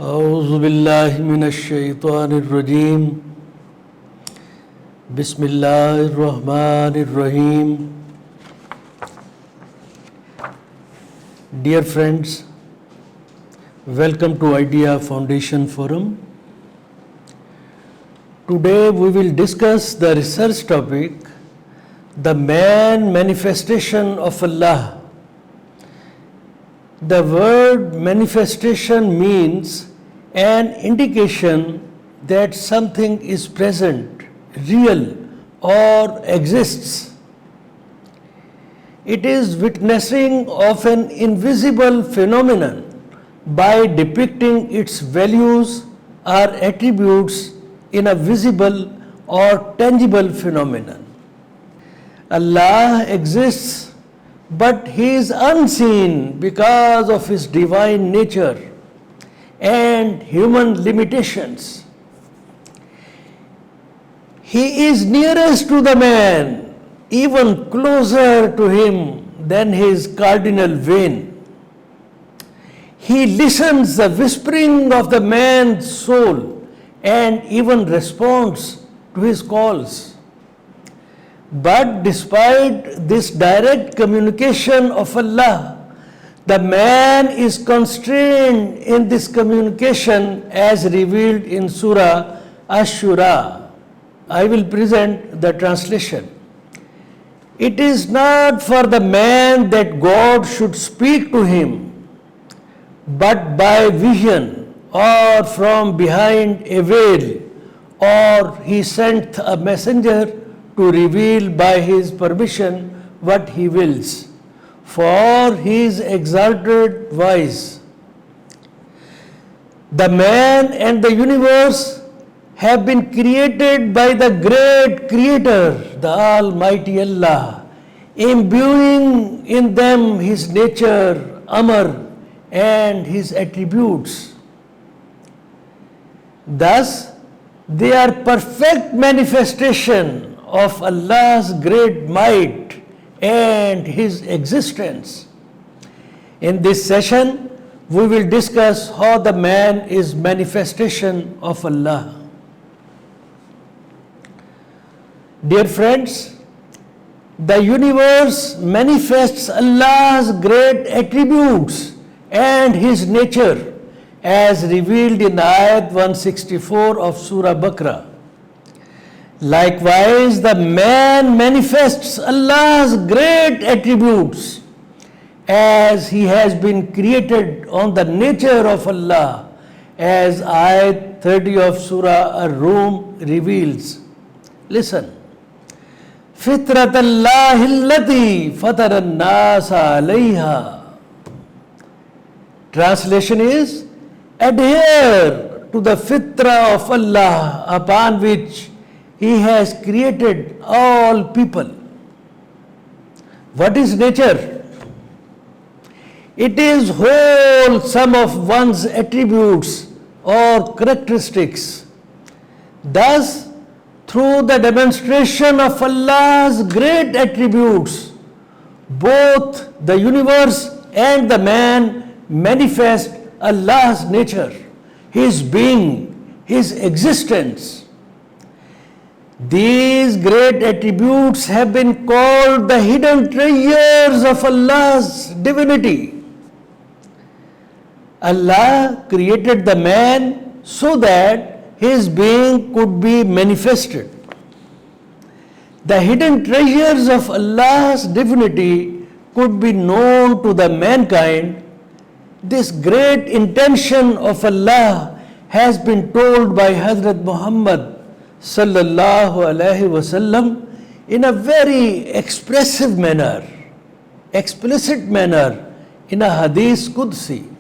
أعوذ بالله من الشيطان الرجيم بسم الله الرحمن الرحيم. Dear friends, welcome to Idea Foundation Forum. Today we will discuss the research topic, the man manifestation of Allah. The word manifestation means an indication that something is present, real, or exists. It is witnessing of an invisible phenomenon by depicting its values or attributes in a visible or tangible phenomenon. Allah exists, but He is unseen because of His divine nature and human limitations. He is nearest to the man, even closer to him than his cardinal vein. He listens the whispering of the man's soul and even responds to his calls. But despite this direct communication of Allah, the man is constrained in this communication as revealed in Surah Ash-Shura. I will present the translation. It is not for the man that God should speak to him, but by vision or from behind a veil, or He sent a messenger to reveal by His permission what He wills, for He is exalted wise. The man and the universe have been created by the great Creator, the Almighty Allah, imbuing in them His nature, Amr, and His attributes. Thus, they are perfect manifestation of Allah's great might and His existence. In this session, we will discuss how the man is manifestation of Allah. Dear friends, the universe manifests Allah's great attributes and His nature as revealed in Ayat 164 of Surah Baqarah. Likewise, the man manifests Allah's great attributes as he has been created on the nature of Allah, as Ayat 30 of Surah Ar-Rum reveals. Listen. فِطْرَةَ اللَّهِ الَّتِي فَطَرَ النَّاسَ عَلَيْهَا. Translation is, adhere to the fitrah of Allah upon which He has created all people. What is nature? It is whole sum of one's attributes or characteristics. Thus, through the demonstration of Allah's great attributes, both the universe and the man manifest Allah's nature, His being, His existence. These great attributes have been called the hidden treasures of Allah's divinity. Allah created the man so that his being could be manifested. The hidden treasures of Allah's divinity could be known to the mankind. This great intention of Allah has been told by Hazrat Muhammad sallallahu alaihi wasallam in a very expressive manner, explicit manner in a hadith Qudsi.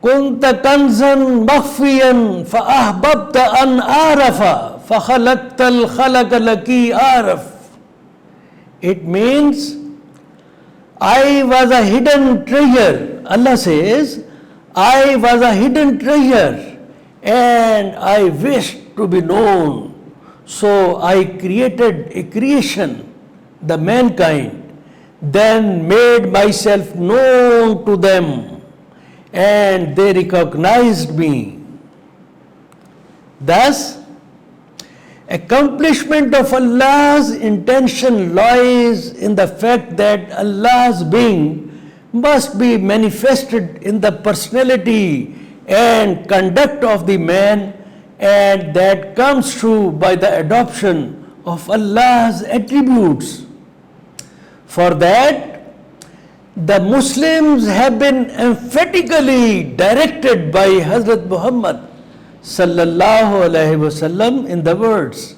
كنت كنزا مخفيا فأحببت أن أعرف فخلقت الخلق لكي أعرف. It means, I was a hidden treasure. Allah says, I was a hidden treasure and I wished to be known. So I created a creation, the mankind, then made myself known to them. and they recognized me. Thus, accomplishment of Allah's intention lies in the fact that Allah's being must be manifested in the personality and conduct of the man, and that comes true by the adoption of Allah's attributes. For that, the Muslims have been emphatically directed by Hazrat Muhammad sallallahu alaihi wasallam in the words,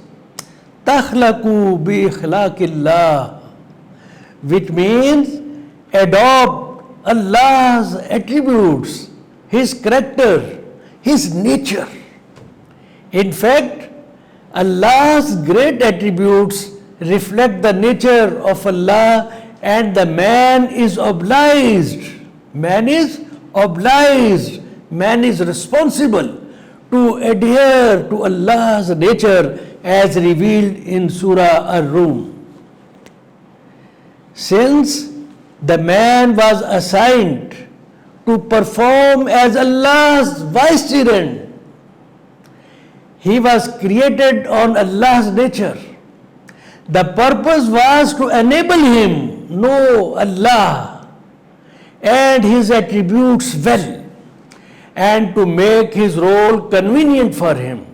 "Takhlaqu bi ikhlaqillah," which means adopt Allah's attributes, His character, His nature. In fact, Allah's great attributes reflect the nature of Allah, and the man is obliged, man is responsible to adhere to Allah's nature as revealed in Surah Ar-Rum. Since the man was assigned to perform as Allah's vicegerent, he was created on Allah's nature. The purpose was to enable him know Allah and His attributes well, and to make his role convenient for him.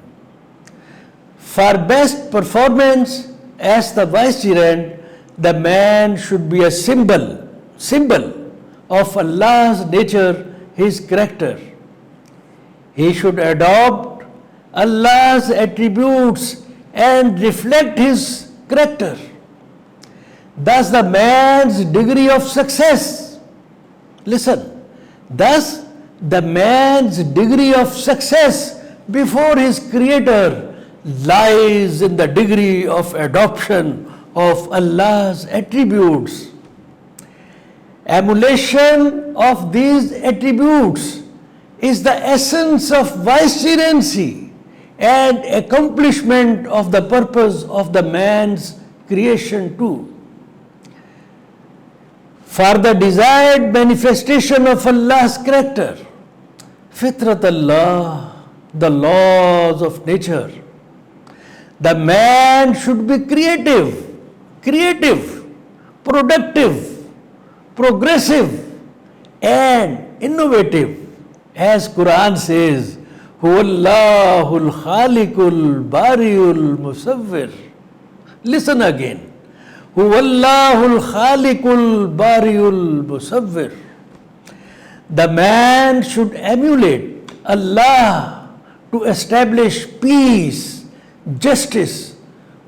For best performance as the vicegerent, the man should be a symbol of Allah's nature, His character. He should adopt Allah's attributes and reflect His character. Thus the man's degree of success, thus the man's degree of success before his Creator lies in the degree of adoption of Allah's attributes. Emulation of these attributes is the essence of vicegerency and accomplishment of the purpose of the man's creation too. For the desired manifestation of Allah's character, Fitrat Allah, the laws of nature, the man should be creative, productive, progressive and innovative. As Quran says, Huwallahul Khaliqul Bariul Musawwir. Listen again. Huwallahul Khaliqul Bariul Musawwir. The man should emulate Allah to establish peace, justice,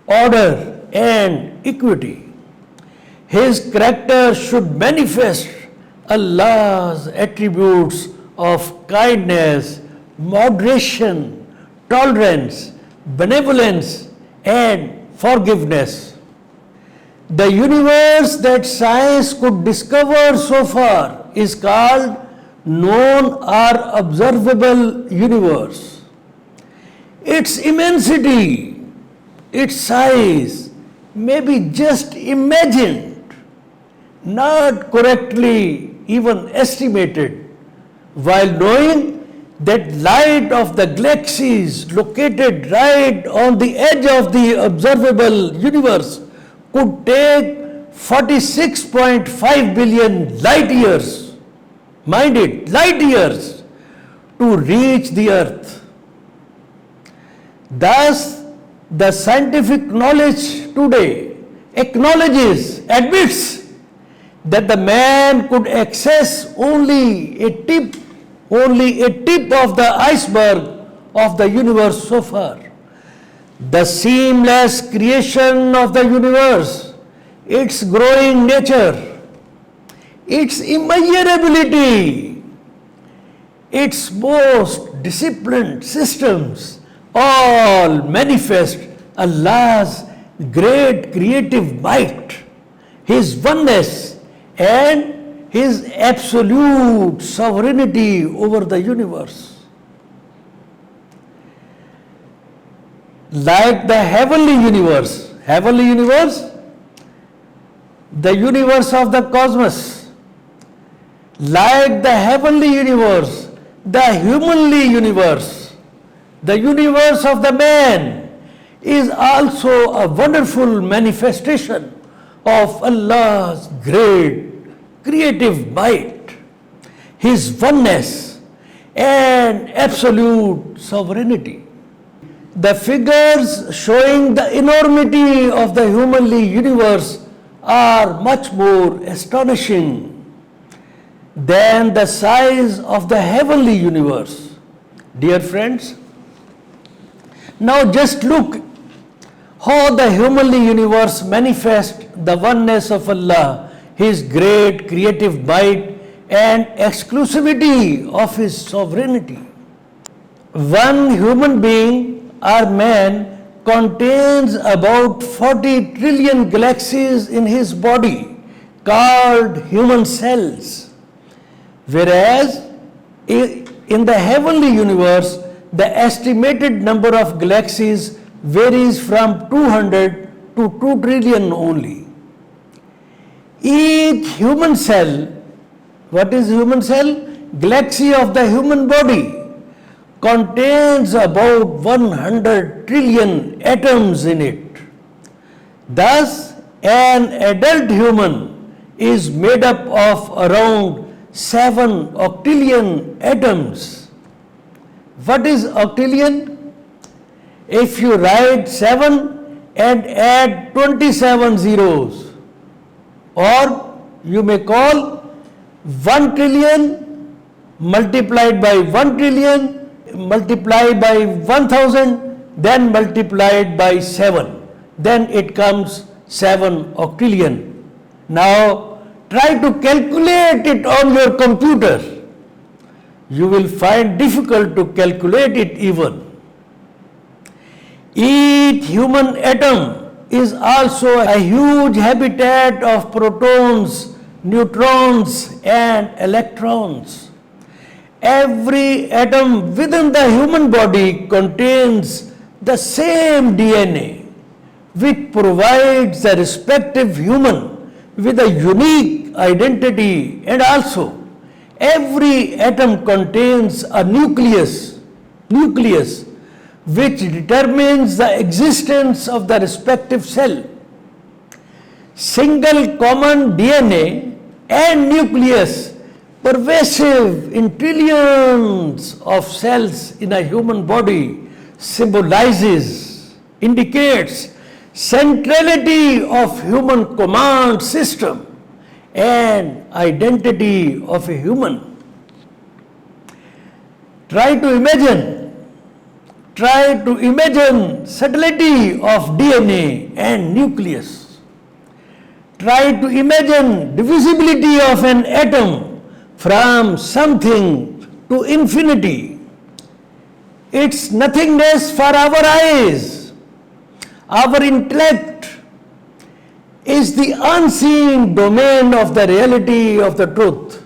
order and equity. His character should manifest Allah's attributes of kindness, moderation, tolerance, benevolence and forgiveness. The universe that science could discover so far is called known or observable universe. Its immensity, its size may be just imagined, not correctly even estimated, while knowing that light of the galaxies located right on the edge of the observable universe could take 46.5 billion light years, mind it, light years, to reach the earth. Thus, the scientific knowledge today admits that the man could access only a tip of the iceberg of the universe so far. The seamless creation of the universe, its growing nature, its immeasurability, its most disciplined systems, all manifest Allah's great creative might, His oneness and His absolute sovereignty over the universe. Like the heavenly universe, the universe of the cosmos, Like the heavenly universe, the humanly universe, the universe of the man is also a wonderful manifestation of Allah's great creative might, His oneness and absolute sovereignty. The figures showing the enormity of the humanly universe are much more astonishing than the size of the heavenly universe. Dear friends, now just look how the humanly universe manifests the oneness of Allah, His great creative might and exclusivity of His sovereignty. One human being or man contains about 40 trillion galaxies in his body called human cells, whereas in the heavenly universe the estimated number of galaxies varies from 200 to 2 trillion only. Each human cell, what is human cell? Galaxy of the human body contains about 100 trillion atoms in it. Thus, an adult human is made up of around 7 octillion atoms. What is octillion? If you write 7 and add 27 zeros, or you may call 1 trillion multiplied by 1 trillion multiplied by 1000, then multiplied by 7, then it comes 7 octillion. Now try to calculate it on your computer. You will find difficult to calculate it even. Each human atom is also a huge habitat of protons, neutrons and electrons. Every atom within the human body contains the same DNA, which provides the respective human with a unique identity, and also every atom contains a nucleus which determines the existence of the respective cell. Single common DNA and nucleus pervasive in trillions of cells in a human body indicates centrality of human command system and identity of a human. Try to imagine subtlety of DNA and nucleus. Try to imagine divisibility of an atom from something to infinity. It's nothingness for our eyes. Our intellect is the unseen domain of the reality of the truth.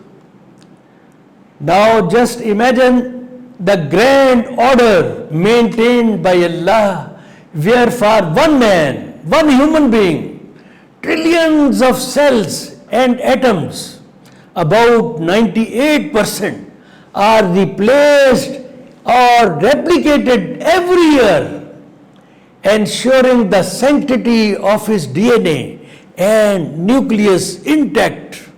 Now just imagine the grand order maintained by Allah, where for one man, one human being, trillions of cells and atoms, about 98% are replaced or replicated every year, ensuring the sanctity of his DNA and nucleus intact.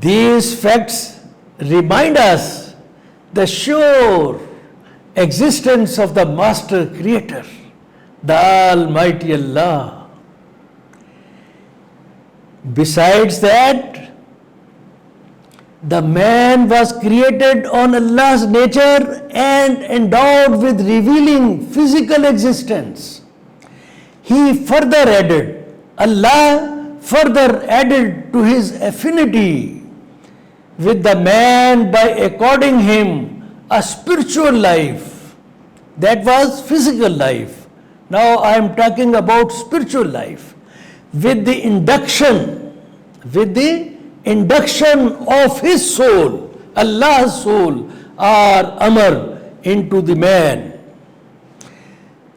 These facts remind us the sure existence of the Master Creator, the Almighty Allah. Besides that, the man was created on Allah's nature and endowed with revealing physical existence. Allah further added to his affinity with the man by according him a spiritual life. That was physical life. Now I am talking about spiritual life. With the induction of his soul, Allah's soul, or Amr, into the man.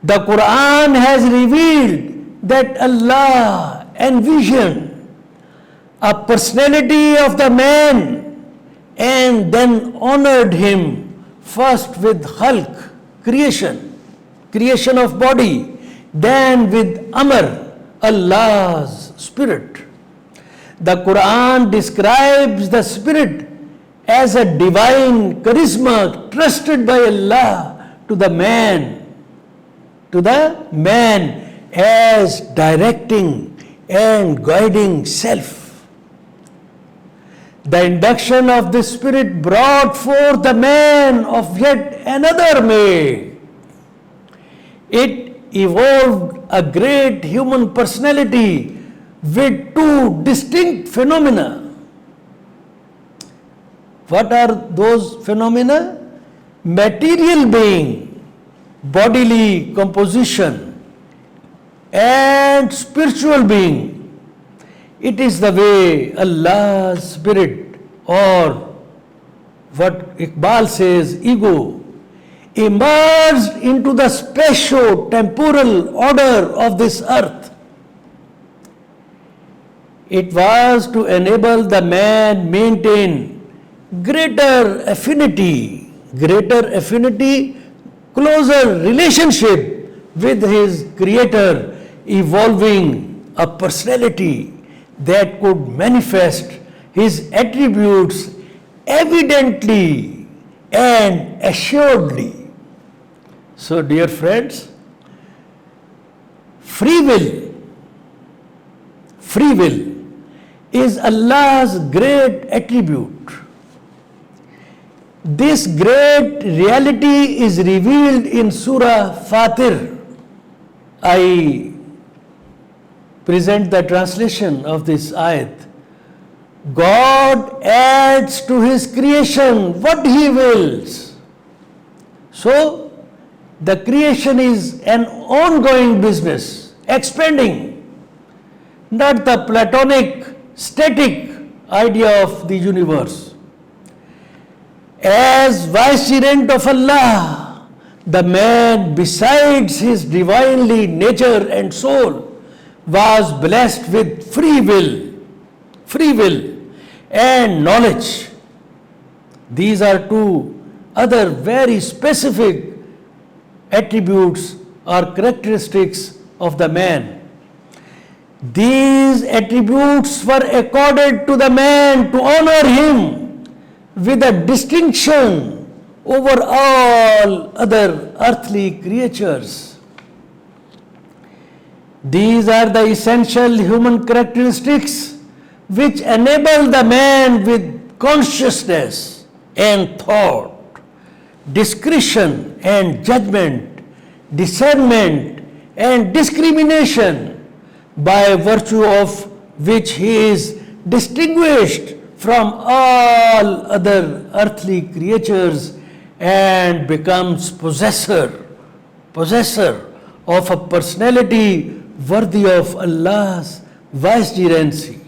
The Quran has revealed that Allah envisioned a personality of the man, and then honored him first with khalq, creation of body, then with Amr, Allah's spirit. The Quran describes the spirit as a divine charisma trusted by Allah to the man as directing and guiding self. The induction of this spirit brought forth the man of yet another made. It evolved a great human personality with two distinct phenomena. What are those phenomena? Material being, bodily composition, and spiritual being. It is the way Allah's spirit, or what Iqbal says, ego, emerged into the spatio-temporal order of this earth. It was to enable the man maintain greater affinity, closer relationship with his Creator, evolving a personality that could manifest his attributes evidently and assuredly. So, dear friends, free will is Allah's great attribute. This great reality is revealed in Surah Fatir. I present the translation of this ayat. God adds to His creation what He wills. So, the creation is an ongoing business, expanding, not the Platonic, static idea of the universe. As vicegerent of Allah, the man, besides his divinely nature and soul, was blessed with free will and knowledge. These are two other very specific attributes or characteristics of the man. These attributes were accorded to the man to honor him with a distinction over all other earthly creatures. These are the essential human characteristics which enable the man with consciousness and thought, discretion and judgment, discernment and discrimination, by virtue of which he is distinguished from all other earthly creatures and becomes possessor of a personality worthy of Allah's vicegerency.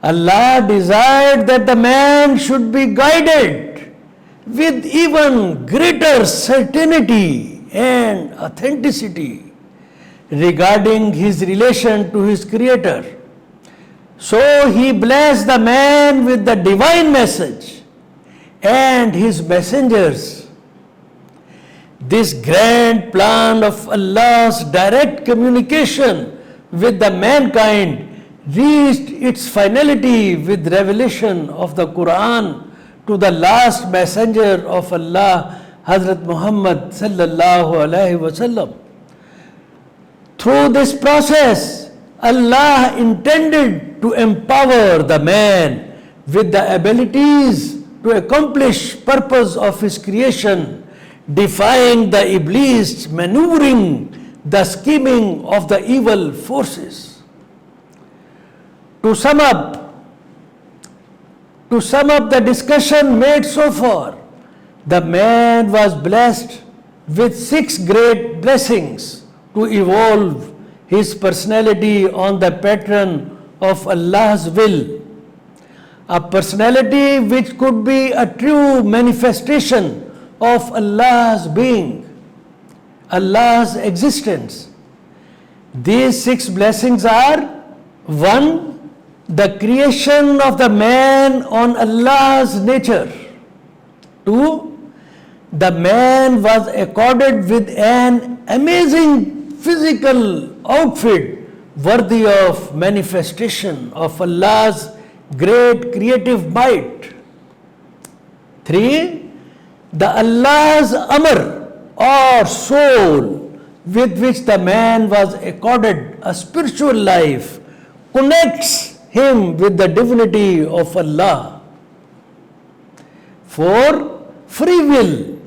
Allah desired that the man should be guided with even greater certainty and authenticity regarding his relation to his Creator. So He blessed the man with the divine message and his messengers. This grand plan of Allah's direct communication with the mankind reached its finality with revelation of the Quran to the last messenger of Allah, Hazrat Muhammad sallallahu alaihi wasallam. Through this process, Allah intended to empower the man with the abilities to accomplish purpose of his creation, defying the Iblis, maneuvering the scheming of the evil forces. To sum up the discussion made so far, the man was blessed with 6 great blessings to evolve his personality on the pattern of Allah's will. A personality which could be a true manifestation of Allah's being, Allah's existence. These 6 blessings are: 1. the creation of the man on Allah's nature. 2. The man was accorded with an amazing physical outfit worthy of manifestation of Allah's great creative might. 3. The Allah's amr or soul with which the man was accorded a spiritual life connects him with the divinity of Allah. 4. Free will,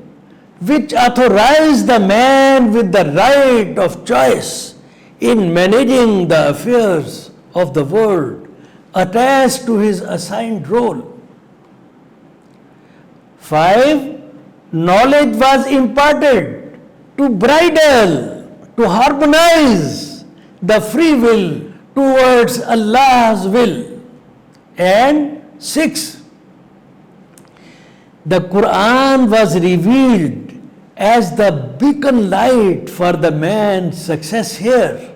which authorized the man with the right of choice in managing the affairs of the world attached to his assigned role. 5. Knowledge was imparted to bridle, to harmonize the free will towards Allah's will. And 6. The Quran was revealed as the beacon light for the man's success here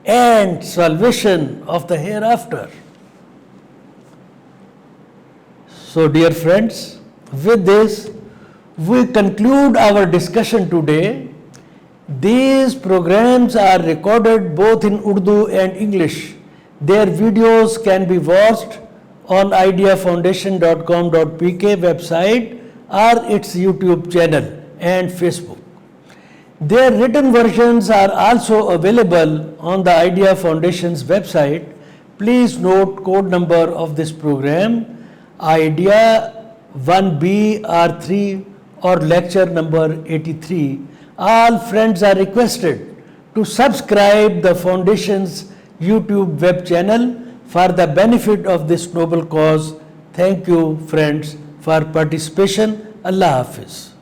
and salvation of the hereafter. So, dear friends, with this, we conclude our discussion today. These programs are recorded both in Urdu and English. Their videos can be watched on ideafoundation.com.pk website or its YouTube channel and Facebook. Their written versions are also available on the Idea Foundation's website. Please note code number of this program, Idea 1BR3 or lecture number 83. All friends are requested to subscribe the Foundation's YouTube web channel for the benefit of this noble cause. Thank you, friends, for participation. Allah Hafiz.